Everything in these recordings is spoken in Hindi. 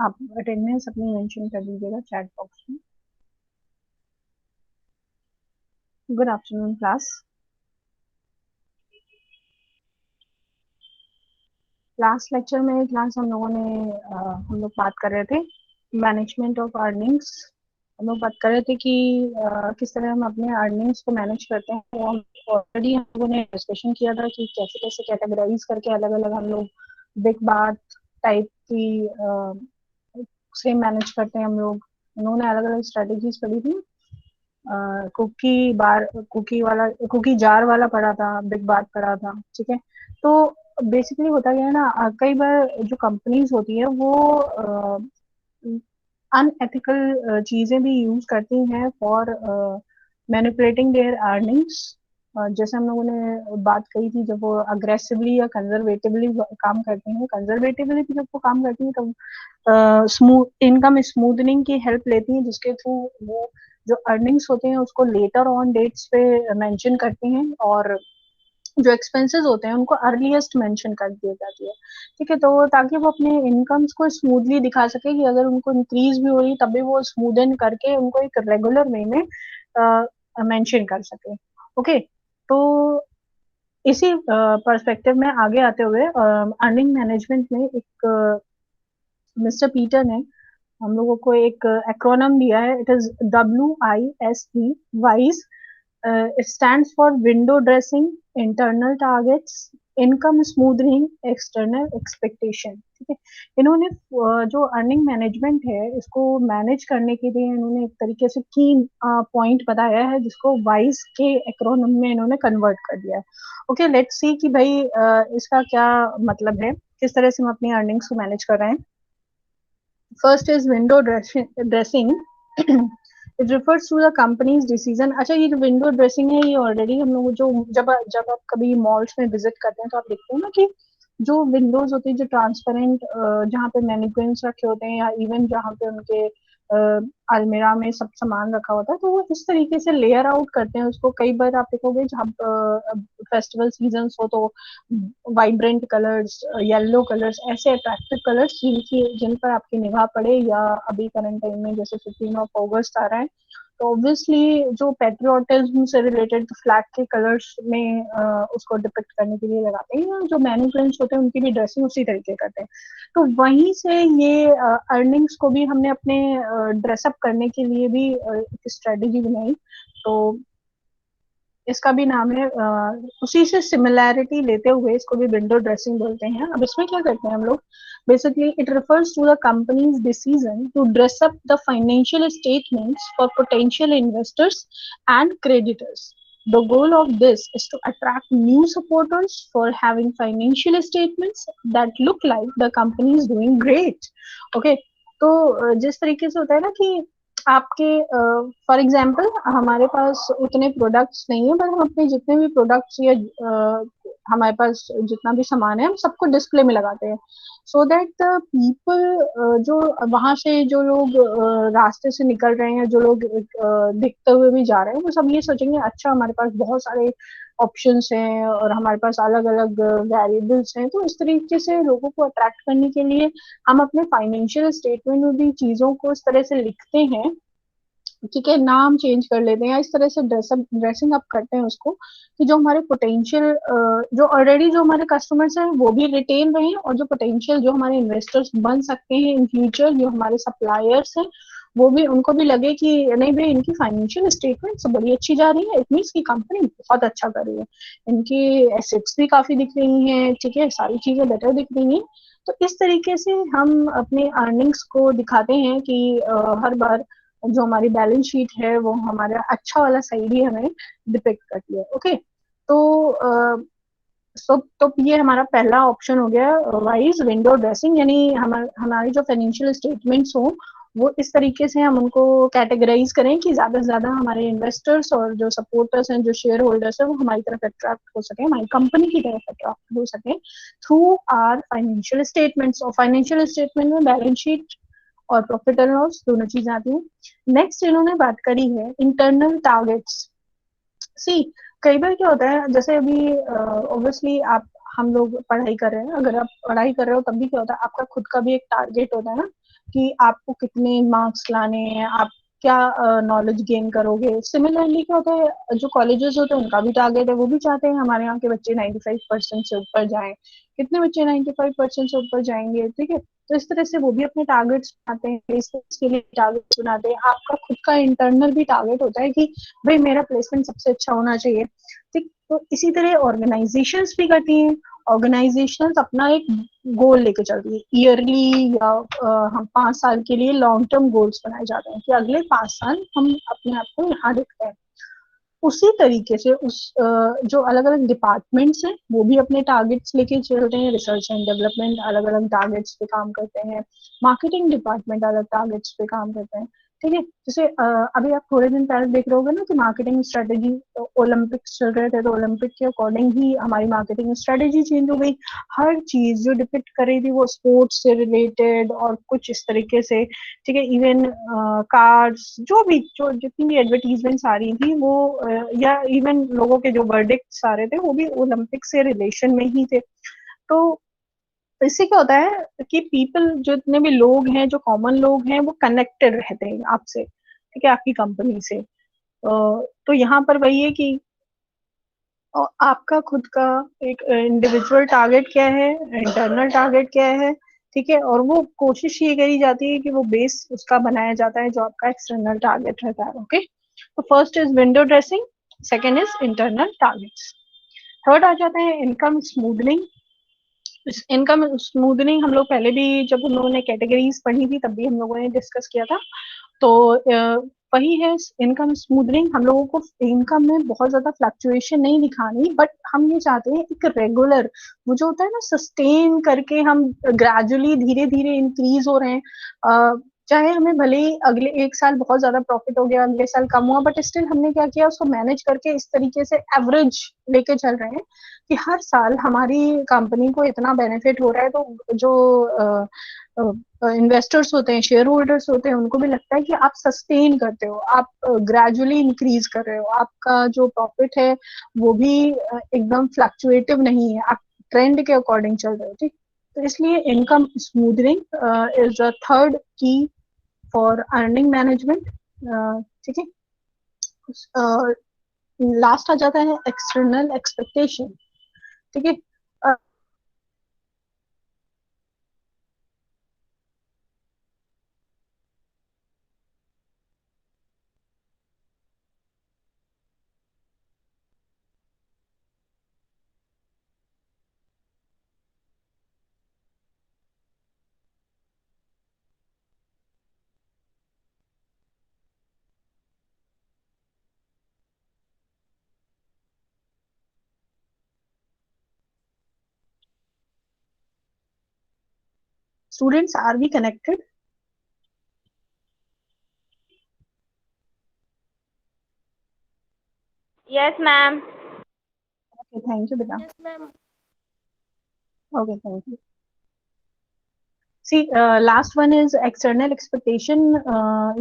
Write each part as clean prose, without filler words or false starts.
आप अटेंडेंस अपनी मेंशन कर दीजिएगा चैट बॉक्स में। Good afternoon class. Last lecture में क्लास हम लोग बात कर रहे थे मैनेजमेंट ऑफ अर्निंग्स। हम लोग बात कर रहे थे कि किस तरह हम अपने अर्निंग्स को मैनेज करते हैं। ऑलरेडी हम लोगों ने डिस्कशन किया था कि कैसे कैसे कैटेगराइज करके अलग अलग हम लोग बिग बात टाइप की से मैनेज करते हैं हम लोग। उन्होंने अलग अलग स्ट्रेटेजीज पढ़ी थी। कुकी जार वाला पढ़ा था, बिग बात पढ़ा था, ठीक है। तो बेसिकली होता क्या है ना, कई बार जो कंपनीज होती है वो अनएथिकल चीजें भी यूज करती हैं फॉर मैनिपुलेटिंग देयर अर्निंग्स। जैसे हम लोगों ने बात कही थी, जब वो अग्रेसिवली या कंजर्वेटिवली काम करती हैं, कंजर्वेटिवली भी जब वो काम करती हैं तब स्मूथ इनकम स्मूथनिंग की हेल्प लेती हैं, जिसके थ्रू वो जो अर्निंग्स होते हैं उसको लेटर ऑन डेट्स पे मेंशन करती हैं, और जो एक्सपेंसेस होते हैं उनको अर्लीस्ट मेंशन कर दिया जाती है, ठीक है। तो ताकि वो अपने इनकम्स को स्मूथली दिखा सके कि अगर उनको इंक्रीज भी हो रही तब भी वो स्मूदन करके उनको एक रेगुलर वे में मेंशन कर सके। ओके, तो इसी पर्सपेक्टिव में आगे आते हुए अर्निंग मैनेजमेंट में एक मिस्टर पीटर ने हम लोगों को एक एक्रोनम दिया है। It is WISE, wise. It stands for window dressing, internal targets, income smoothing, external expectation, ठीक है। इन्होंने जो अर्निंग मैनेजमेंट है इसको मैनेज करने के लिए इन्होंने एक तरीके से की पॉइंट बताया है, जिसको वाइज के एक्रोनिम में इन्होंने कन्वर्ट कर दिया है। ओके, लेट्स सी कि भाई इसका क्या मतलब है, किस तरह से हम अपनी अर्निंग्स को मैनेज कर रहे हैं। First is window dressing. It refers to the company's decision. अच्छा, ये जो विंडो ड्रेसिंग है ये ऑलरेडी हम लोग जो जब जब आप कभी मॉल्स में विजिट करते हैं तो आप देखते हैं ना कि जो विंडोज होती है, जो ट्रांसपेरेंट, जहाँ पे मैनिक्विन्स रखे होते हैं या इवन जहाँ पे उनके अलमीरा में सब सामान रखा होता है, तो वो इस तरीके से लेयर आउट करते हैं उसको। कई बार आप देखोगे जहाँ फेस्टिवल सीजन हो तो वाइब्रेंट कलर्स, येलो कलर्स, ऐसे अट्रैक्टिव कलर्स जिन पर आपकी निगाह पड़े, या अभी करंट टाइम में जैसे 15 अगस्त आ रहा है तो ऑब्वियसली जो पेट्रियोटिज्म से रिलेटेड फ्लैग के कलर्स में उसको डिपिक्ट करने के लिए लगाते हैं, जो मैनिक्विन्स होते हैं उनकी भी ड्रेसिंग उसी तरीके करते हैं। तो वहीं से ये अर्निंग्स को भी हमने अपने ड्रेसअप करने के लिए भी एक स्ट्रेटेजी बनाई। तो इसका भी नाम है, उसी से सिमिलैरिटी लेते हुए इसको भी विंडो ड्रेसिंग बोलते हैं। अब इसमें क्या करते हैं हम लोग, basically it refers to the company's decision to dress up the financial statements for potential investors and creditors. The goal of this is to attract new supporters for having financial statements that look like the company is doing great. Okay, तो जिस तरीके से होता है ना कि आपके फॉर एग्जाम्पल हमारे पास उतने प्रोडक्ट्स नहीं है, पर हम अपने जितने भी प्रोडक्ट्स या हमारे पास जितना भी सामान है हम सबको डिस्प्ले में लगाते हैं, सो दैट द पीपल, जो वहां से जो लोग रास्ते से निकल रहे हैं, जो लोग दिखते हुए भी जा रहे हैं, वो सब ये सोचेंगे अच्छा हमारे पास बहुत सारे ऑप्शंस हैं और हमारे पास अलग अलग वेरिएबल्स हैं। तो इस तरीके से लोगों को अट्रैक्ट करने के लिए हम अपने फाइनेंशियल स्टेटमेंट में भी चीजों को इस तरह से लिखते हैं, ठीक है, नाम चेंज कर लेते हैं या इस तरह से ड्रेसिंग अप करते हैं उसको, कि जो हमारे पोटेंशियल, जो ऑलरेडी जो हमारे कस्टमर्स हैं वो भी रिटेन रहे, और जो पोटेंशियल जो हमारे इन्वेस्टर्स बन सकते हैं इन फ्यूचर, जो हमारे सप्लायर्स हैं, वो भी उनको भी लगे कि नहीं भाई इनकी फाइनेंशियल स्टेटमेंट बड़ी अच्छी जा रही है, इट मीन्स की कंपनी बहुत अच्छा कर रही है, इनकी एसेट्स भी काफी दिख रही हैं, ठीक है, सारी चीजें बेटर दिख रही हैं। तो इस तरीके से हम अपने अर्निंग्स को दिखाते हैं कि हर बार जो हमारी बैलेंस शीट है वो हमारा अच्छा वाला साइड ही हमें डिपिक्ट करती है। ओके, तो तो ये हमारा पहला ऑप्शन हो गया, वाइज विंडो ड्रेसिंग, यानी हमारी जो फाइनेंशियल स्टेटमेंट्स हो वो इस तरीके से हम उनको कैटेगराइज करें कि ज्यादा से ज्यादा हमारे इन्वेस्टर्स और जो सपोर्टर्स हैं, जो शेयर होल्डर्स हैं, वो हमारी तरफ अट्रैक्ट हो सके, हमारी कंपनी की तरफ अट्रैक्ट हो सके थ्रू आर फाइनेंशियल स्टेटमेंट्स। और फाइनेंशियल स्टेटमेंट में बैलेंस शीट और प्रॉफिट एंड लॉस दोनों चीजें आती हैं। नेक्स्ट इन्होंने बात करी है इंटरनल टारगेट्स। सी, कई बार क्या होता है, जैसे अभी ऑब्वियसली आप हम लोग पढ़ाई कर रहे हैं, अगर आप पढ़ाई कर रहे हो तब भी क्या होता है, आपका खुद का भी एक टारगेट होता है ना, कि आपको कितने मार्क्स लाने हैं, आप क्या नॉलेज गेन करोगे। सिमिलरली क्या होता है, जो कॉलेजेस होते हैं उनका भी टारगेट है, वो भी चाहते हैं हमारे यहाँ के बच्चे 95% से ऊपर जाएं। कितने बच्चे 95% से ऊपर जाएंगे, ठीक है। तो इस तरह से वो भी अपने टारगेट्स बनाते हैं, प्लेसमेंट्स के लिए टारगेट्स बनाते हैं। आपका खुद का इंटरनल भी टारगेट होता है कि भाई मेरा प्लेसमेंट सबसे अच्छा होना चाहिए, ठीक। तो इसी तरह ऑर्गेनाइजेशंस भी करती हैं। ऑर्गेनाइजेशंस अपना एक गोल लेके चलती है, ईयरली या हम 5 साल के लिए लॉन्ग टर्म गोल्स बनाए जाते हैं कि अगले 5 साल हम अपने आप को यहाँ देखते हैं। उसी तरीके से जो अलग अलग डिपार्टमेंट्स हैं वो भी अपने टारगेट्स लेके चलते हैं। रिसर्च एंड डेवलपमेंट अलग अलग टारगेट्स पे काम करते हैं, मार्केटिंग डिपार्टमेंट अलग टारगेट्स पे काम करते हैं, ठीक है। जैसे अभी आप थोड़े दिन पहले देख रहे होगे ना कि मार्केटिंग स्ट्रेटेजी, ओलंपिक्स चल रहे थे तो ओलंपिक के अकॉर्डिंग ही हमारी मार्केटिंग स्ट्रेटेजी चेंज हो गई। हर चीज जो डिपिक्ट कर रही थी वो स्पोर्ट्स से रिलेटेड और कुछ इस तरीके से, ठीक है। इवन कार्ड्स जो भी, जो जितनी भी एडवर्टीजमेंट्स आ रही थी वो या इवन लोगों के जो वर्डिक्ट्स आ रहे थे वो भी ओलंपिक से रिलेशन में ही थे। तो इससे क्या होता है कि पीपल, जो इतने भी लोग हैं, जो कॉमन लोग हैं, वो कनेक्टेड रहते हैं आपसे, ठीक है, आपकी कंपनी से। तो यहाँ पर वही है कि आपका खुद का एक इंडिविजुअल टारगेट क्या है, इंटरनल टारगेट क्या है, ठीक है। और वो कोशिश ये करी जाती है कि वो बेस उसका बनाया जाता है जो आपका एक्सटर्नल टारगेट रहता है। ओके, तो first is window dressing, second is internal targets. Third आ जाता है इनकम स्मूथनिंग। इनकम स्मूथनिंग हम लोग पहले भी जब हम लोगों ने कैटेगरीज पढ़ी थी तब भी हम लोगों ने डिस्कस किया था। तो वही है इनकम स्मूथनिंग। हम लोगों को इनकम में बहुत ज्यादा फ्लक्चुएशन नहीं दिखानी, बट हम ये चाहते हैं एक रेगुलर, वो जो होता है ना सस्टेन करके हम ग्रेजुअली धीरे धीरे इंक्रीज हो रहे हैं। चाहे हमें भले ही अगले 1 साल बहुत ज्यादा प्रॉफिट हो गया, अगले साल कम हुआ, बट स्टिल हमने क्या किया, उसको मैनेज करके इस तरीके से एवरेज लेके चल रहे हैं कि हर साल हमारी कंपनी को इतना बेनिफिट हो रहा है। तो जो इन्वेस्टर्स होते हैं, शेयर होल्डर्स होते हैं, उनको भी लगता है कि आप सस्टेन करते हो, आप ग्रेजुअली इंक्रीज कर रहे हो, आपका जो प्रॉफिट है वो भी एकदम फ्लक्चुएटिव नहीं है, आप ट्रेंड के अकॉर्डिंग चल रहे हो, ठीक। तो इसलिए income smoothening is the third की फॉर अर्निंग मैनेजमेंट, ठीक है। लास्ट आ जाता है एक्सटर्नल एक्सपेक्टेशन, ठीक है। Students, are we connected? Yes, ma'am. Okay, thank you, beta. Yes, ma'am. Okay, thank you. See, last one is external expectation.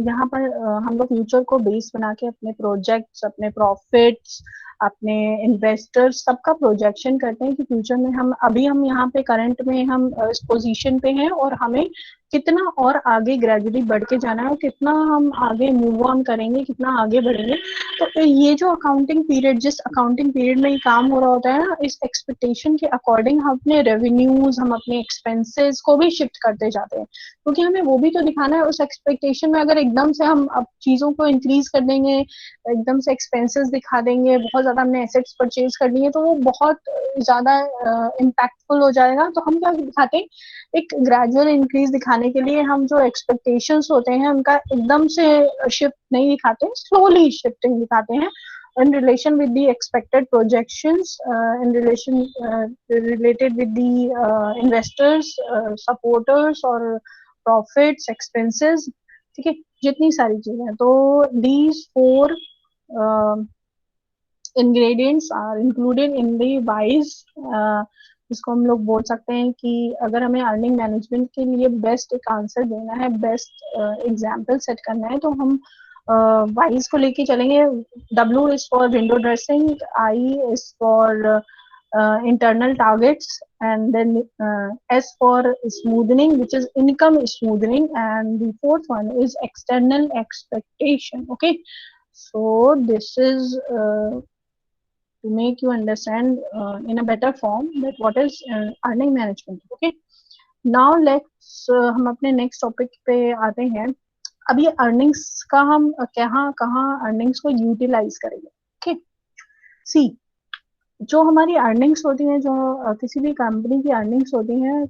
यहाँ पर हम लोग फ्यूचर को बेस बना के अपने प्रोजेक्ट्स, अपने प्रॉफिट्स, अपने इन्वेस्टर्स सबका प्रोजेक्शन करते हैं कि फ्यूचर में हम, अभी हम यहाँ पे करंट में हम इस पोजीशन पे हैं और हमें कितना और आगे ग्रेजुअली बढ़ के जाना है और कितना हम आगे मूव ऑन करेंगे, कितना आगे बढ़ेंगे। तो ये जो अकाउंटिंग पीरियड, जिस अकाउंटिंग पीरियड में ये काम हो रहा होता है ना, इस एक्सपेक्टेशन के अकॉर्डिंग हम अपने रेवेन्यूज, हम अपने एक्सपेंसेस को भी शिफ्ट करते जाते हैं, क्योंकि हमें वो भी तो दिखाना है। उस एक्सपेक्टेशन में अगर एकदम से हम अब चीजों को इंक्रीज कर देंगे, एकदम से एक्सपेंसेस दिखा देंगे, बहुत ज्यादा हमने एसेट्स परचेज कर लिए, तो वो बहुत ज्यादा इम्पैक्टफुल हो जाएगा। तो हम क्या दिखाते हैं, एक ग्रेजुअल इंक्रीज दिखाने के लिए हम जो एक्सपेक्टेशंस होते हैं उनका एकदम से शिफ्ट नहीं दिखाते, स्लोली शिफ्टिंग दिखाते हैं in relation with the expected projections, in relation related with the investors, supporters और profits, expenses, ठीक है, जितनी सारी चीजें हैं। तो these four ingredients are included in the wise, जिसको हम लोग बोल सकते हैं कि अगर हमें अर्निंग मैनेजमेंट के लिए बेस्ट एक आंसर देना है, बेस्ट एग्जाम्पल सेट करना है, तो हम वाइज को लेके चलेंगे। W is for window dressing, I is for internal targets, and then S for smoothening, which is income smoothening, and the fourth one is external expectation. Okay, so this is to make you understand in a better form that what is earning management. Okay, now let's हम अपने नेक्स्ट टॉपिक पे आते हैं. अब ये अर्निंग्स का हम कहाँ कहाँ अर्निंग्स को यूटिलाइज करेंगे. ओके, सी, जो हमारी अर्निंग्स होती हैं, जो किसी भी कंपनी की अर्निंग्स होती हैं,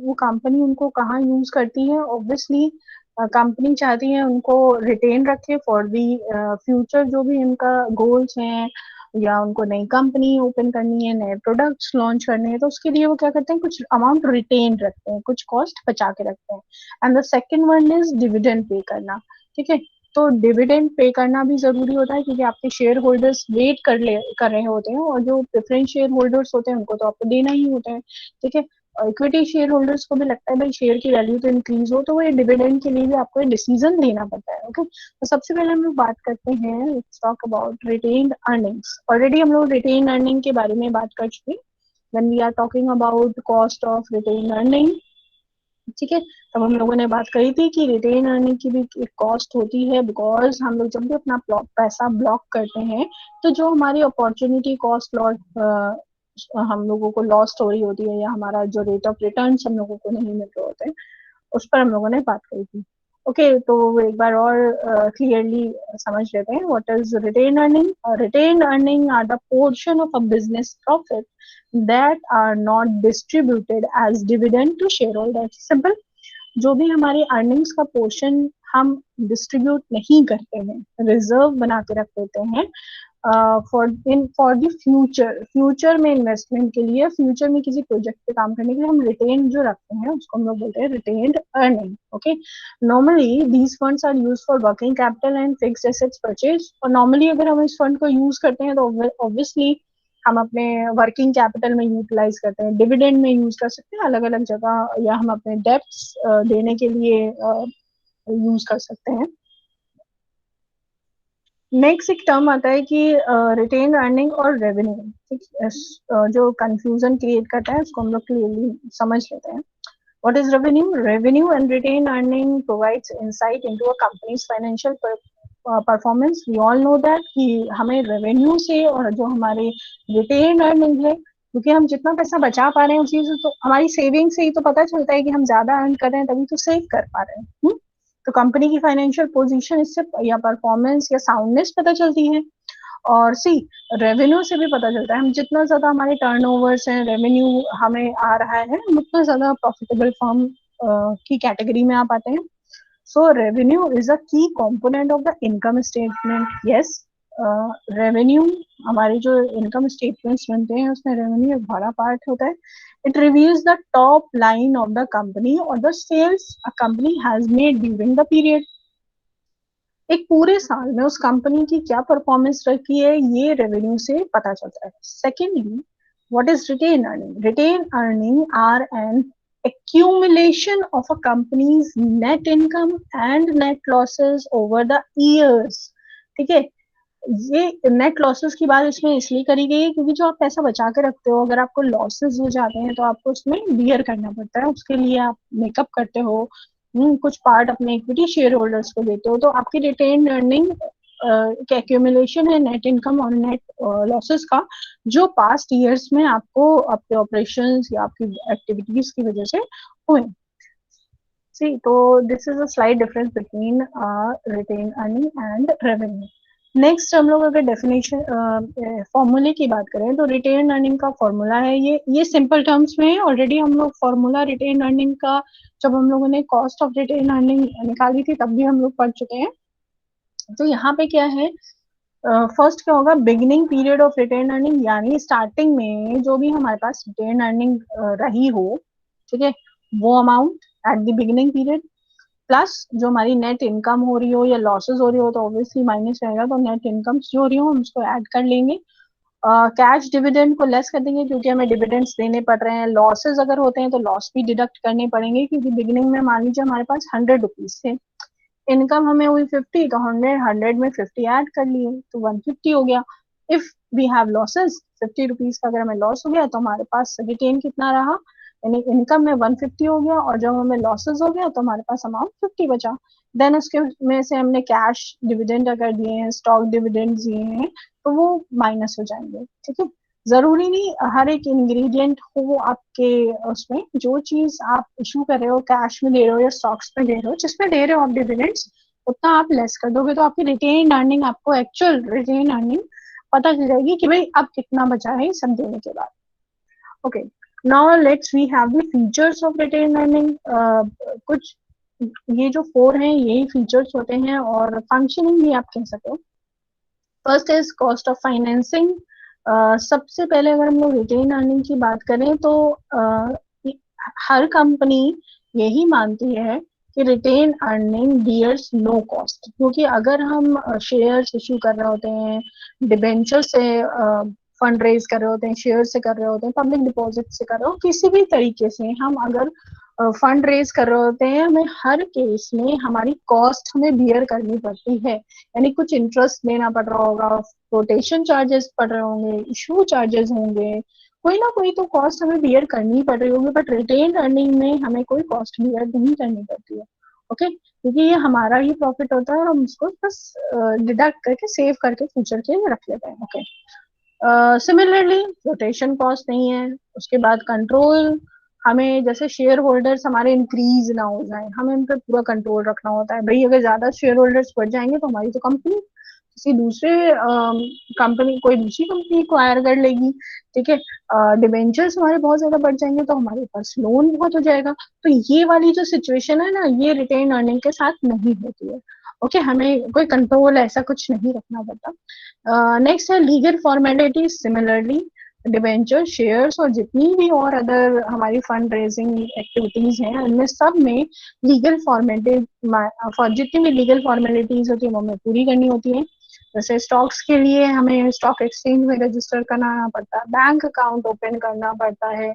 वो कंपनी उनको कहाँ यूज करती है. ऑब्वियसली कंपनी चाहती है उनको रिटेन रखे फॉर दी फ्यूचर, जो भी उनका गोल्स हैं, या उनको नई कंपनी ओपन करनी है, नए प्रोडक्ट्स लॉन्च करने हैं, तो उसके लिए वो क्या करते हैं, कुछ अमाउंट रिटेन रखते हैं, कुछ कॉस्ट बचा के रखते हैं. And the second one is dividend pay करना. ठीक है, तो डिविडेंड पे करना भी जरूरी होता है, क्योंकि आपके शेयर होल्डर्स वेट कर रहे होते हैं, और जो प्रेफरेंस शेयर होल्डर्स होते हैं उनको तो आपको देना ही होता है. ठीक है, इक्विटी शेयर होल्डर्स को भी लगता है भाई शेयर की वैल्यू तो इंक्रीज हो, तो वो डिविडेंड के लिए भी आपको डिसीजन लेना पड़ता है. ओके, तो सबसे पहले हम लोग बात करते हैं, let's talk about retained earnings. Already हम लोग रिटेन्ड अर्निंग के बारे में बात कर चुके. When we are talking about cost of retained earning, ठीक है, तब हम लोगों ने बात कही थी कि रिटेन अर्निंग की भी एक कॉस्ट होती है, बिकॉज हम लोग जब भी अपना पैसा ब्लॉक करते हैं, तो जो हमारी अपॉर्चुनिटी कॉस्ट हम लोगों को लॉस्ट हो रही होती है, या हमारा जो रेट ऑफ रिटर्न हम लोगों को नहीं मिल रहे होते हैं, उस पर हम लोगों ने बात करी थी. ओके, तो एक बार और क्लियरली समझ लेते हैं what is retain earning. Retain earning are the portion of a business profit that are not distributed as dividend to shareholders. Simple. जो भी हमारी अर्निंग्स का पोर्शन हम डिस्ट्रीब्यूट नहीं करते हैं, रिजर्व बना के रख देते हैं फॉर द फ्यूचर में इन्वेस्टमेंट के लिए, फ्यूचर में किसी प्रोजेक्ट पे काम करने के लिए हम रिटेन जो रखते हैं उसको हम लोग बोलते हैं retained earning. Okay, normally these funds are use for working capital and fixed assets purchase. और नॉर्मली अगर हम इस फंड को यूज करते हैं तो ऑब्वियसली हम अपने वर्किंग कैपिटल में यूटिलाइज करते हैं, डिविडेंड में यूज कर सकते हैं अलग अलग जगह, या हम अपने डेब्ट्स देने के लिए यूज कर सकते हैं. नेक्स्ट एक टर्म आता है कि रिटेन अर्निंग और रेवेन्यू. जो कंफ्यूजन क्रिएट करता है उसको हम लोग क्लियरली समझ लेते हैं. What is revenue? Revenue and retained earning provides insight into a company's financial performance. We all know that कि हमें revenue से और जो हमारे retained earning है, क्योंकि हम जितना पैसा बचा पा रहे हैं उसी से, तो हमारी सेविंग से ही तो पता चलता है कि हम ज्यादा अर्न कर रहे हैं, तभी तो सेव कर पा रहे हैं. तो कंपनी की फाइनेंशियल पोजीशन इससे या परफॉर्मेंस या साउंडनेस पता चलती है. और सी, रेवेन्यू से भी पता चलता है, हम जितना ज्यादा हमारे टर्नओवर्स हैं, रेवेन्यू हमें आ रहा है, हम उतना ज्यादा प्रॉफिटेबल फर्म की कैटेगरी में आप आते हैं. सो रेवेन्यू इज अ की component of the income statement. Yes, revenue हमारे जो इनकम स्टेटमेंट्स बनते हैं उसमें रेवेन्यू एक बड़ा पार्ट होता है. It reveals the top line of the company और the sales a company has made during the period. एक पूरे साल में उस कंपनी की क्या परफॉर्मेंस रखी है, ये रेवेन्यू से पता चलता है. Secondly, what is retain earning? Retain earning are an accumulation of a company's net income and net losses over the years. ठीक है, ये नेट लॉसेस की बात इसमें इसलिए करी गई है क्योंकि जो आप पैसा बचा के रखते हो, अगर आपको लॉसेस हो जाते हैं तो आपको उसमें बियर करना पड़ता है, उसके लिए आप मेकअप करते हो, कुछ पार्ट अपने इक्विटी शेयर होल्डर्स को देते हो. तो आपकी रिटेन अर्निंग एक एक्यूमुलेशन है नेट इनकम और नेट लॉसेस का, जो पास्ट ईयर्स में आपको आपके ऑपरेशंस या आपकी एक्टिविटीज की वजह से हुए. सी, तो this is a slight difference between retain earning and revenue. Next हम लोग अगर डेफिनेशन फॉर्मूले की बात करें तो रिटेन अर्निंग का फॉर्मूला है ये सिंपल टर्म्स में है. ऑलरेडी हम लोग फॉर्मूला रिटेन अर्निंग का जब हम लोगों ने कॉस्ट ऑफ रिटेन अर्निंग निकाली थी तब भी हम लोग पढ़ चुके हैं. तो यहाँ पे क्या है, फर्स्ट क्या होगा, beginning period of retain earning, यानी स्टार्टिंग में जो भी हमारे पास रिटेन अर्निंग रही हो, ठीक है, वो amount at the beginning period, plus जो हमारी नेट इनकम हो रही हो या लॉसेस हो रही हो तो ऑब्वियसली माइनस रहेगा, तो नेट इनकम जो हो रही हो हम उसको ऐड कर लेंगे. कैश डिविडेंड को लेस कर देंगे क्योंकि हमें डिविडेंड्स देने पड़ रहे हैं. लॉसेस अगर होते हैं तो लॉस भी डिडक्ट करने पड़ेंगे, क्योंकि बिगिनिंग में मान लीजिए हमारे पास 100 रुपीज थे, इनकम हमें हुई 50, तो 100 में 50 ऐड कर लिए तो 150 हो गया. If we have losses 50 rupees का अगर हमें लॉस हो गया तो हमारे पास रिटेन कितना रहा, यानी इनकम में 150 हो गया और जब हमें लॉसेस हो गया तो हमारे पास अमाउंट 50 बचा। देन उसके में से हमने कैश डिविडेंड अगर दिए हैं, स्टॉक डिविडेंड दिए हैं, तो वो माइनस हो जाएंगे। ठीक है, जरूरी नहीं हर एक इंग्रेडिएंट हो आपके उसमें, जो चीज आप इशू कर रहे हो कैश में दे रहे हो या स्टॉक्स में दे रहे हो, जिसमें दे रहे हो आप डिविडेंड्स, उतना आप लेस कर दोगे तो आपकी रिटेन अर्निंग, आपको एक्चुअल रिटेन अर्निंग पता चल जाएगी कि भाई अब कितना बचा है सब देने के बाद। Okay, now let's we have the features of retain earning. कुछ ये जो 4 हैं यही फीचर्स होते हैं और फंक्शनिंग भी आप कह सकते हो। First is cost of financing. सबसे पहले अगर हम लोग रिटेन अर्निंग की बात करें तो हर कंपनी यही मानती है कि retain earning bears no cost, क्योंकि अगर हम शेयर्स इशू कर रहे होते हैं, डिबेंचर से फंड रेज कर रहे होते हैं, शेयर से कर रहे होते हैं, पब्लिक डिपॉजिट से कर रहे हो, किसी भी तरीके से हम अगर फंड रेज कर रहे होते हैं, हमें हर केस में हमारी कॉस्ट हमें बियर करनी पड़ती है। यानी कुछ इंटरेस्ट देना पड़ रहा होगा, रोटेशन चार्जेस पड़ रहे होंगे, इशू चार्जेस होंगे, कोई ना कोई तो कॉस्ट हमें बियर करनी पड़ रही होगी। बट रिटेन अर्निंग में हमें कोई कॉस्ट बियर नहीं करनी पड़ती है। ओके, क्योंकि ये हमारा ही प्रॉफिट होता है और हम उसको बस डिडक्ट करके सेव करके फ्यूचर के लिए रख लेते हैं। ओके, सिमिलरली रोटेशन कॉस्ट नहीं है। उसके बाद कंट्रोल, हमें जैसे शेयर होल्डर्स हमारे इंक्रीज ना हो जाए, हमें उन पर पूरा कंट्रोल रखना होता है। भाई अगर ज्यादा शेयर होल्डर्स बढ़ जाएंगे तो हमारी तो कंपनी किसी दूसरे कंपनी, कोई दूसरी कंपनी एक्वायर कर लेगी। ठीक है, डिबेंचर्स हमारे बहुत ज्यादा बढ़ जाएंगे तो हमारे पास लोन बहुत हो जाएगा। तो ये वाली जो सिचुएशन है ना, ये रिटेन अर्निंग के साथ नहीं होती है। ओके, हमें कोई कंट्रोल ऐसा कुछ नहीं रखना पड़ता। नेक्स्ट है legal formalities. Similarly debenture, shares और जितनी भी और अदर हमारी फंड रेजिंग एक्टिविटीज हैं, उनमें सब में लीगल फॉर्मेलिटी, जितनी भी लीगल फॉर्मेलिटीज होती है वो हमें पूरी करनी होती है। जैसे स्टॉक्स के लिए हमें स्टॉक एक्सचेंज में रजिस्टर करना पड़ता है, बैंक अकाउंट ओपन करना पड़ता है,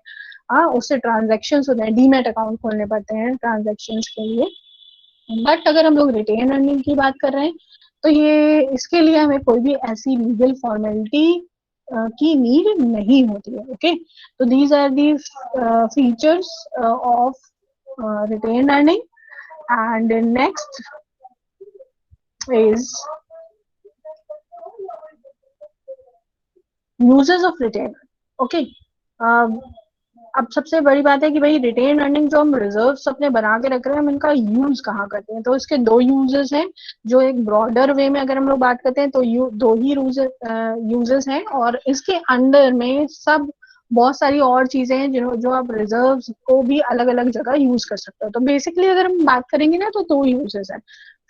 उससे ट्रांजेक्शन होते हैं, डीमेट अकाउंट खोलने पड़ते हैं ट्रांजेक्शन के लिए। बट अगर हम लोग रिटेन अर्निंग की बात कर रहे हैं तो ये इसके लिए हमें कोई भी ऐसी लीगल फॉर्मेलिटी की नीड नहीं होती है। ओके, तो these are the features of retain earning. And next is uses of retain. Okay, अब सबसे बड़ी बात है कि भाई रिटेन अर्निंग जो हम रिजर्व्स अपने बना के रख रहे हैं, हम इनका यूज कहाँ करते हैं। तो इसके दो यूजेस हैं। जो एक ब्रॉडर वे में अगर हम लोग बात करते हैं तो दो ही यूजेस हैं, और इसके अंडर में सब बहुत सारी और चीजें हैं जो आप रिजर्व्स को भी अलग अलग जगह यूज कर सकते हो। तो बेसिकली अगर हम बात करेंगे ना तो दो यूजेस है।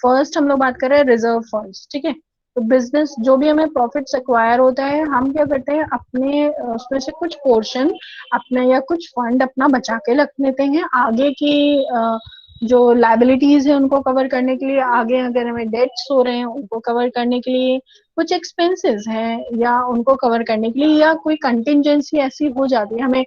फर्स्ट हम लोग बात कर रहे हैं रिजर्व फंड्स। ठीक है, तो बिजनेस जो भी हमें प्रॉफिट्स एक्वायर होता है, हम क्या करते हैं अपने उसमें से कुछ पोर्शन अपना या कुछ फंड अपना बचा के रख लेते हैं आगे की जो लाइबिलिटीज है उनको कवर करने के लिए, आगे अगर हमें डेट्स हो रहे हैं उनको कवर करने के लिए, कुछ एक्सपेंसेस हैं या उनको कवर करने के लिए, या कोई कंटिजेंसी ऐसी हो जाती है हमें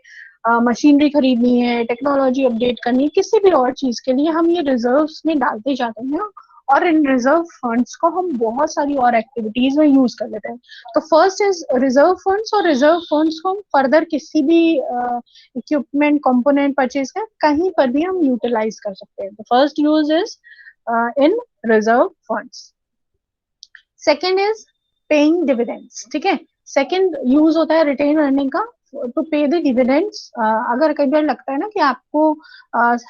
मशीनरी खरीदनी है, टेक्नोलॉजी अपडेट करनी है, किसी भी और चीज के लिए हम ये रिजर्व्स में डालते जाते हैं और इन रिजर्व फंड्स को हम बहुत सारी और एक्टिविटीज में यूज कर लेते हैं। तो फर्स्ट इज रिजर्व फंड्स, और रिजर्व फंड्स को हम फर्दर किसी भी इक्विपमेंट कंपोनेंट परचेज कर कहीं पर भी हम यूटिलाइज कर सकते हैं। तो first use is in reserve funds. Second is paying dividends. ठीक है, सेकेंड यूज होता है रिटेन अर्निंग का टू पे द डिविडेंड्स। अगर कई बार लगता है ना कि आपको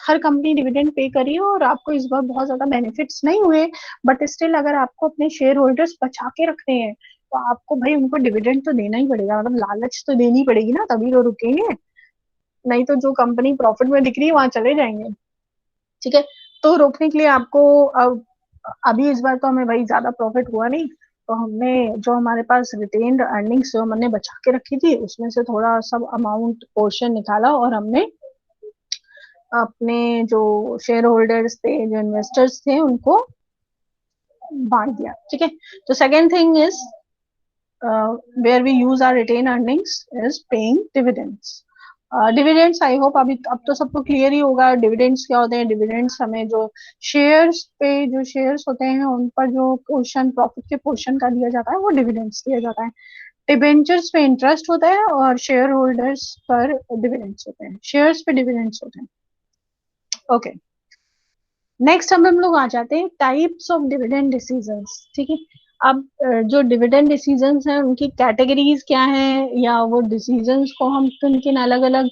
हर कंपनी डिविडेंड पे करी हो और आपको इस बार बहुत ज्यादा बेनिफिट्स नहीं हुए, बट स्टिल अगर आपको अपने शेयर होल्डर्स बचा के रखने हैं तो आपको भाई उनको डिविडेंड तो देना ही पड़ेगा, मतलब लालच तो देनी पड़ेगी ना, तभी तो रुकेंगे। नहीं तो जो कंपनी प्रॉफिट में दिख रही है वहां चले जाएंगे। ठीक है, तो रोकने के लिए आपको अभी इस बार तो हमें भाई ज्यादा प्रॉफिट हुआ नहीं, तो हमने जो हमारे पास रिटेन्ड अर्निंग्स जो हमने बचा के रखी थी उसमें से थोड़ा सब अमाउंट पोर्शन निकाला और हमने अपने जो शेयर होल्डर्स थे, जो इन्वेस्टर्स थे, उनको बांट दिया। ठीक है, तो second thing is where we use our retain earnings is paying dividends. Dividends I hope अभी अब तो सबको क्लियर ही होगा डिविडेंड्स क्या होते हैं। डिविडेंड्स हमें जो शेयर्स पे जो शेयर्स होते हैं उन पर जो पोर्शन प्रॉफिट के पोर्शन का दिया जाता है वो डिविडेंड्स दिया जाता है। डिबेंचर्स पे इंटरेस्ट होता है और शेयर होल्डर्स पर डिविडेंड्स होते हैं, शेयर्स पे डिविडेंड्स होते हैं। ओके, नेक्स्ट हम लोग आ जाते हैं टाइप्स ऑफ डिविडेंड डिसीजंस। ठीक है, अब जो डिविडेंड डिसीजंस हैं उनकी कैटेगरीज क्या है, या वो डिसीजंस को हम किन किन अलग अलग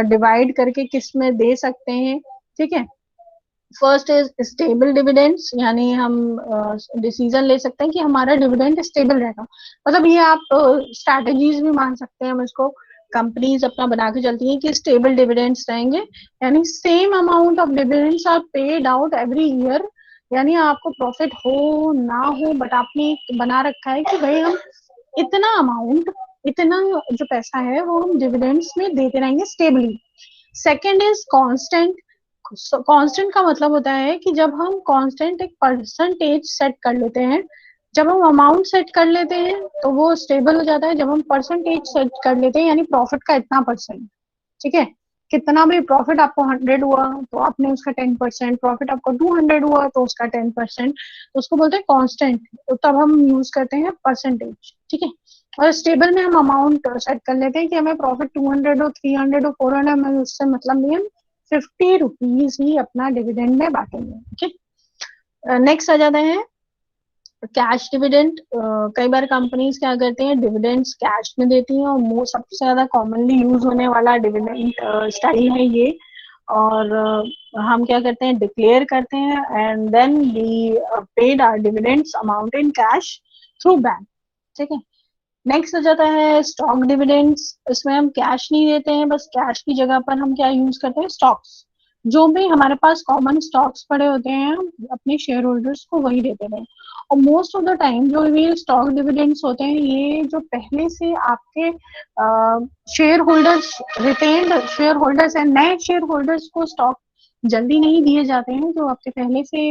डिवाइड करके किस में दे सकते हैं। ठीक है, फर्स्ट इज स्टेबल डिविडेंड्स, यानी हम डिसीजन ले सकते हैं कि हमारा डिविडेंड स्टेबल रहेगा। मतलब ये आप स्ट्रैटेजीज भी मान सकते हैं हम इसको, कंपनीज अपना बना के चलती हैं कि स्टेबल डिविडेंड्स रहेंगे, यानी same amount of dividends are paid out every year. यानी आपको प्रॉफिट हो ना हो, बट आपने बना रखा है कि भाई हम इतना अमाउंट, इतना जो पैसा है वो हम डिविडेंड्स में देते रहेंगे stably. Second is constant. Constant का मतलब होता है कि जब हम कांस्टेंट एक परसेंटेज सेट कर लेते हैं, जब हम अमाउंट सेट कर लेते हैं तो वो स्टेबल हो जाता है। जब हम परसेंटेज सेट कर लेते हैं, यानी प्रॉफिट का इतना परसेंट, ठीक है, कितना भी प्रॉफिट आपको 100 हुआ तो आपने उसका 10%, प्रॉफिट आपको 200 हुआ तो उसका 10%, तो उसको बोलते हैं कांस्टेंट। तो तब हम यूज करते हैं परसेंटेज। ठीक है, और स्टेबल में हम अमाउंट सेट कर लेते हैं कि हमें प्रॉफिट 200 हो, 300 हो, 400, हमें उससे मतलब नहीं, हम 50 रुपीज ही अपना डिविडेंड में बांटेंगे। ठीक, नेक्स्ट आ जाता है कैश डिविडेंड। कई बार कंपनीज क्या करते हैं, डिविडेंड्स कैश में देती हैं, और वो सबसे ज्यादा कॉमनली यूज होने वाला डिविडेंड स्टाइल है ये। और हम क्या करते हैं, डिक्लेयर करते हैं and then we paid our dividends amount in cash through bank. ठीक है, नेक्स्ट हो जाता है स्टॉक डिविडेंड्स। इसमें हम कैश नहीं देते हैं, बस कैश की जगह पर हम क्या यूज करते हैं, स्टॉक्स। जो भी हमारे पास कॉमन स्टॉक्स पड़े होते हैं हम अपने शेयर होल्डर्स को वही देते हैं। और मोस्ट ऑफ द टाइम जो ये स्टॉक डिविडेंड्स होते हैं, ये जो पहले से आपके share holders, retained share holders and नए शेयर होल्डर्स को स्टॉक जल्दी नहीं दिए जाते हैं। जो आपके पहले से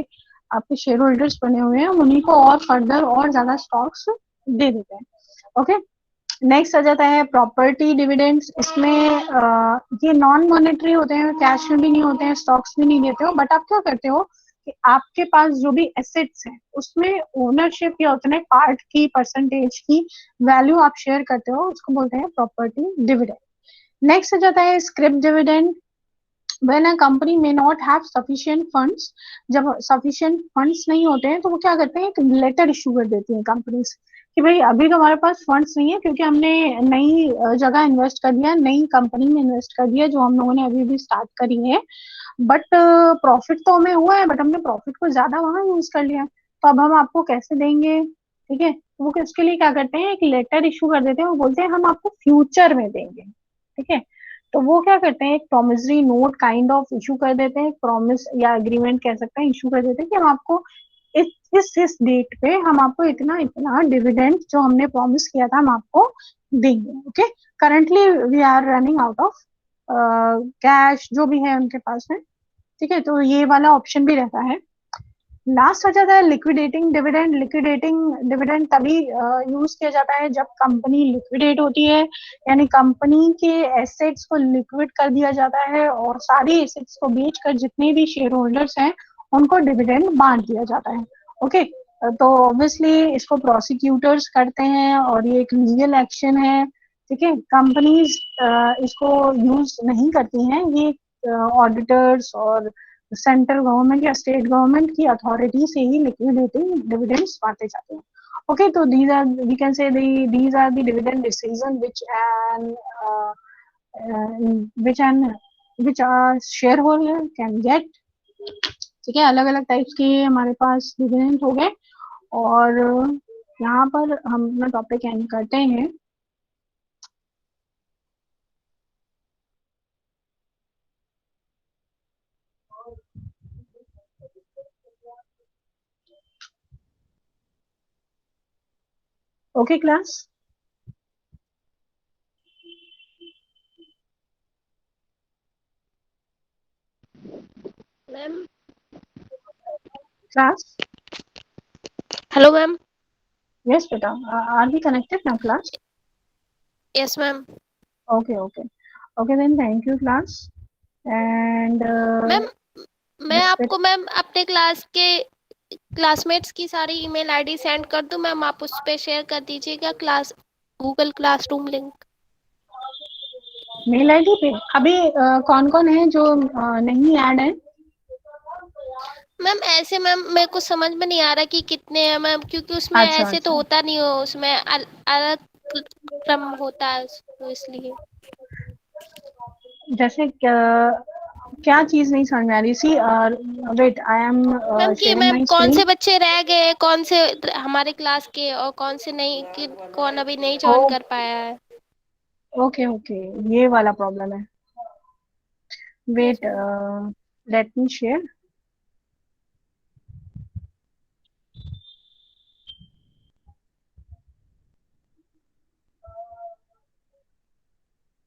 आपके शेयर होल्डर्स बने हुए हैं उन्हीं को और फर्दर और ज्यादा स्टॉक्स दे देते हैं। ओके, नेक्स्ट आ जाता है प्रॉपर्टी डिविडेंड्स। इसमें ये नॉन मॉनेटरी होते हैं, कैश में भी नहीं होते हैं, स्टॉक्स में नहीं देते हो, बट आप क्या करते हो कि आपके पास जो भी एसेट्स हैं उसमें ओनरशिप या उतने पार्ट की परसेंटेज की वैल्यू आप शेयर करते हो, उसको बोलते हैं प्रॉपर्टी डिविडेंड। नेक्स्ट आ जाता है script dividend. when a company may not have sufficient funds, जब sufficient funds नहीं होते हैं तो वो क्या करते हैं, एक लेटर इशू कर देती है कंपनीज कि भाई अभी तो हमारे पास फंड्स नहीं है क्योंकि हमने नई जगह इन्वेस्ट कर दिया, नई कंपनी में इन्वेस्ट कर दिया जो हम लोगों ने अभी भी स्टार्ट करी है, बट प्रॉफिट तो हमें हुआ है, बट हमने प्रॉफिट को ज्यादा वहां यूज कर लिया, तो अब हम आपको कैसे देंगे। ठीक है, तो वो उसके लिए क्या करते हैं, एक लेटर इशू कर देते हैं, वो बोलते हैं हम आपको फ्यूचर में देंगे। ठीक है, तो वो क्या करते हैं, एक promissory note kind of issue कर देते हैं, प्रॉमिस या एग्रीमेंट कह सकते हैं, इशू कर देते हैं कि हम आपको इस डेट पे हम आपको इतना इतना डिविडेंड जो हमने प्रॉमिस किया था हम आपको देंगे। Okay, currently we are running out of cash जो भी है उनके पास में। ठीक है, तो ये वाला ऑप्शन भी रहता है। लास्ट आ जाता है लिक्विडेटिंग डिविडेंड। लिक्विडेटिंग डिविडेंड तभी यूज किया जाता है जब कंपनी लिक्विडेट होती है, यानी कंपनी के एसेट्स को लिक्विड कर दिया जाता है और सारी एसेट्स को बेचकर जितने भी शेयर होल्डर्स हैं उनको डिविडेंड बांट दिया जाता है। ओके, तो ऑब्वियसली इसको प्रोसिक्यूटर्स करते हैं और ये एक लीगल एक्शन है। ठीक है, कंपनीज इसको यूज नहीं करती हैं, ये ऑडिटर्स और सेंट्रल गवर्नमेंट या स्टेट गवर्नमेंट की अथॉरिटी से ही लिक्विडेटिंग डिविडेंड्स बांटे जाते हैं। Okay, so these are, we can say, these are the dividend decision which a shareholder can get. ठीक है, अलग अलग टाइप्स के हमारे पास डिविडेंड हो गए, और यहाँ पर हम अपना टॉपिक एंड करते हैं। Okay class, ma'am. Class, hello ma'am. Yes बेटा, आर वी कनेक्टेड ना class? Yes ma'am. Okay okay okay, then thank you class and ma'am, मैं आपको मैम अपने क्लास के क्लासमेट्स की सारी ईमेल आईडी सेंड कर दूं मैम, आप उस पे शेयर कर दीजिएगा class Google classroom link. Mail ID पे अभी कौन कौन है जो नहीं ऐड है? मैम ऐसे मैम मेरे को समझ में नहीं आ रहा कि कितने हैं मैम, क्योंकि उसमें अच्छा ऐसे तो अच्छा, होता नहीं हो, उसमें अलग क्रम होता है तो इसलिए। जैसे क्या चीज नहीं समझ में आ रही? सी वेट, आई एम मैम कि शेयरिंग मैम माय कौन स्क्रीन। से बच्चे रह गए, कौन से हमारे क्लास के और कौन से नहीं, कि कौन अभी नहीं ज्वाइन कर पाया है। ओके ओके, ये वाला प्रॉब्लम है। Yes wait, ma'am. Let me share.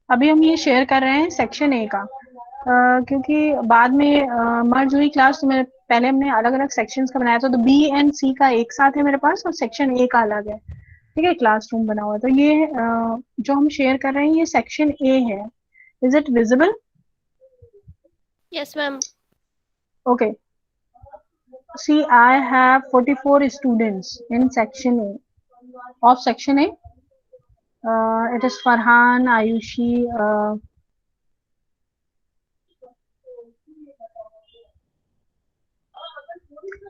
अभी हम ये शेयर कर रहे हैं सेक्शन ए का, क्योंकि बाद में मर्ज हुई क्लास, तो मेरे पहले हमने अलग अलग सेक्शंस का बनाया था, तो बी एंड सी का एक साथ है मेरे पास और सेक्शन ए का अलग है। ठीक है, क्लासरूम बना हुआ है। तो ये जो हम शेयर कर रहे हैं ये सेक्शन ए है। Is it visible? Yes ma'am. Okay, see I have 44 students in section A, of section A. It is Farhan, Ayushi,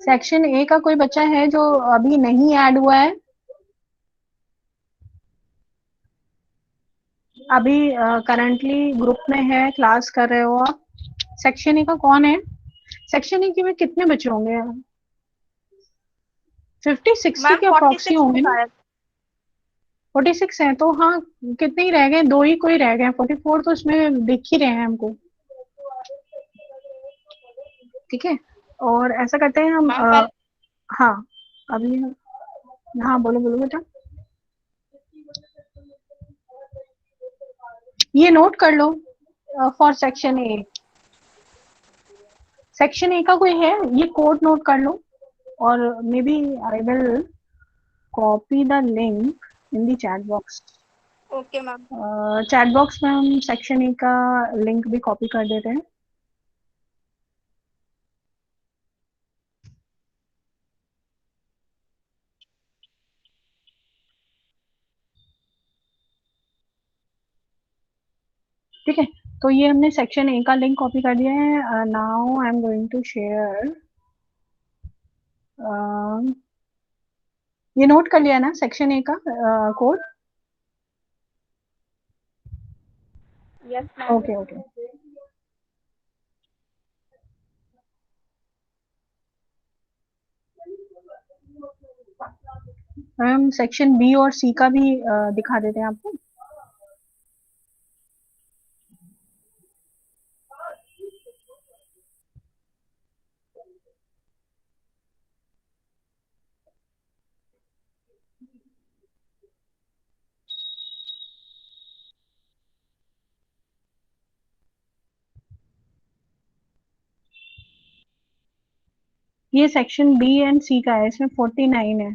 section A का कोई बच्चा है जो अभी नहीं ऐड हुआ है? अभी करंटली ग्रुप में है, क्लास कर रहे हो आप? सेक्शन ए का कौन है? सेक्शन ए के में कितने बच्चे होंगे? 50-60 मैम के अप्रोक्सी 46 है होंगे ना? शायद। 46 है तो हाँ, कितने ही रह गए, दो ही कोई रह गए, 44 तो इसमें दिख ही रहे हैं हमको। ठीक है, और ऐसा करते हैं हम मैम पहले हाँ, अभी, हाँ बोलो बोलो बेटा। ये नोट कर लो for section A. Section A का कोई है, ये कोड नोट कर लो, और maybe I will copy the link in the chat box. Okay ma'am. Chat box में हम सेक्शन ए का लिंक भी कॉपी कर देते हैं। ठीक है, तो ये हमने सेक्शन ए का लिंक कॉपी कर दिया है। Now I am going to share. ये नोट कर लिया ना सेक्शन ए का code? Yes ma'am. Okay okay, हम सेक्शन बी और सी का भी दिखा देते हैं आपको। ये सेक्शन बी एंड सी का है, इसमें 49 है।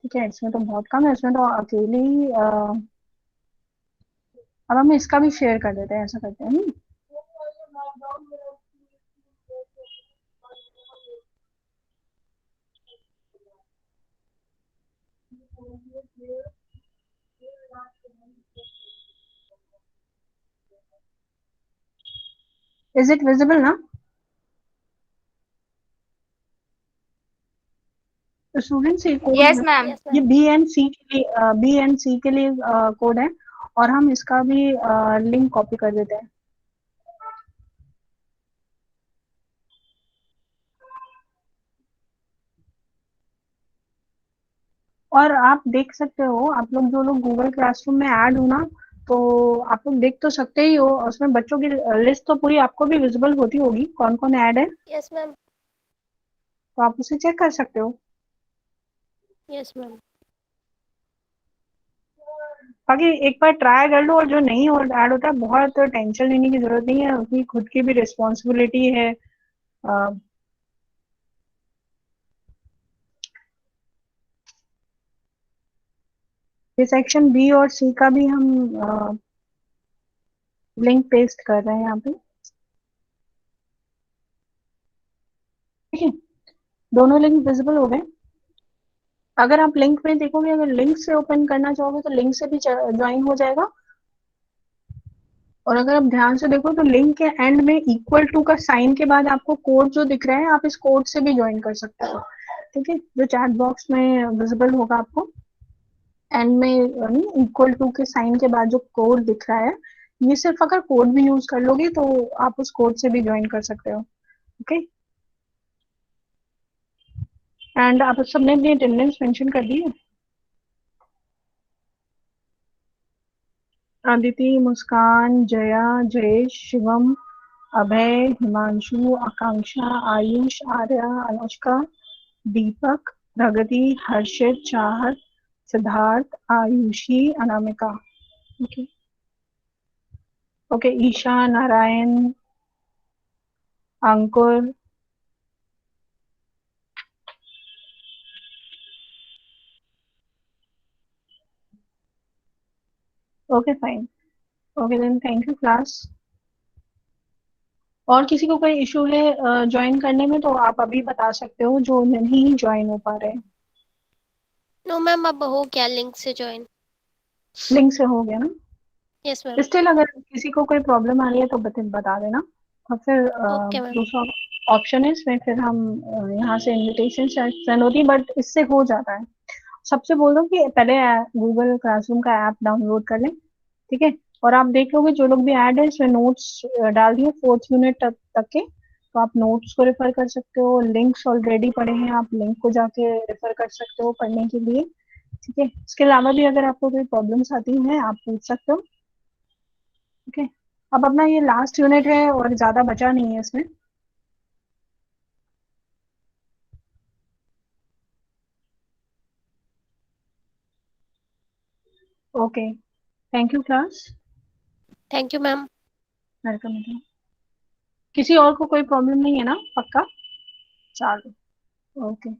ठीक है, इसमें तो बहुत कम है, इसमें तो अकेले ही अब हम इसका भी शेयर कर देते हैं, ऐसा करते हैं। इज इट विजिबल ना स्टूडेंट्स? ये कोड यस है, मैम। यस ये मैम। बी एंड सी के लिए, बी एंड सी के लिए कोड है, और हम इसका भी लिंक कॉपी कर देते हैं। और आप देख सकते हो, आप लोग जो लोग गूगल क्लासरूम में ऐड हो ना, तो आप लोग देख तो सकते ही हो, उसमें बच्चों की लिस्ट तो पूरी आपको भी विजिबल होती होगी, कौन कौन ऐड है, यस मैम। तो आप उसे चेक कर सकते हो। Yes ma'am. बाकी एक बार ट्राई कर लो, और जो नहीं ऐड होता है, बहुत टेंशन लेने की जरूरत नहीं है, उसकी खुद की भी रिस्पॉन्सिबिलिटी है। अ, ये सेक्शन बी और सी का भी हम लिंक पेस्ट कर रहे हैं यहाँ पे। ठीक है, दोनों लिंक विजिबल हो गए। अगर आप लिंक में देखोगे, अगर लिंक से ओपन करना चाहोगे तो लिंक से भी ज्वाइन हो जाएगा। और अगर आप ध्यान से देखो तो लिंक के एंड में इक्वल टू का साइन के बाद आपको कोड जो दिख रहा है, आप इस कोड से भी ज्वाइन कर सकते हो। ठीक है, जो चैट बॉक्स में विजिबल होगा आपको एंड में इक्वल टू के साइन के बाद जो कोड दिख रहा है, ये सिर्फ अगर कोड भी यूज कर लोगे तो आप उस कोड से भी ज्वाइन कर सकते हो। ओके, एंड आप सबने अपनी अटेंडेंस मेंशन कर दी है। अदिति, मुस्कान, जया, जयेश, शिवम, अभय, हिमांशु, आकांक्षा, आयुष, आर्या, अनुष्का, दीपक, Pragati, Harshit, Chahat, Siddharth, Ayushi, Anamika. Okay okay, Isha, Narayan, Ankur, okay fine. Okay then, thank you class. और किसी को कोई इशू है ज्वाइन करने में तो आप अभी बता सकते हो, जो नहीं ज्वाइन हो पा रहे। नो मैम, अब हो गया लिंक से ज्वाइन। लिंक से हो गया ना? Yes ma'am. स्टिल अगर किसी को कोई प्रॉब्लम आ रही है तो बता देना। और फिर ओके मैम। दूसरा ऑप्शन है इसमें, फिर हम यहाँ से इनविटेशन सेंड होती है, बट इससे हो जाता है। सबसे बोल दो कि पहले गूगल क्लासरूम का ऐप डाउनलोड कर लें। ठीक है, और आप देख लोगे जो लोग भी ऐड है इसमें नोट्स डाल दिए 4th यूनिट तक के, तो आप नोट्स को रेफर कर सकते हो। लिंक्स ऑलरेडी पड़े हैं, आप लिंक को जाके रेफर कर सकते हो पढ़ने के लिए। ठीक है, इसके अलावा भी अगर आपको कोई प्रॉब्लम्स आती हैं आप पूछ सकते हो। ओके, अब अपना ये लास्ट यूनिट है और ज्यादा बचा नहीं है इसमें। Okay, thank you class. Thank you ma'am. Welcome. किसी और को कोई प्रॉब्लम नहीं है ना? पक्का? चलो, ओके।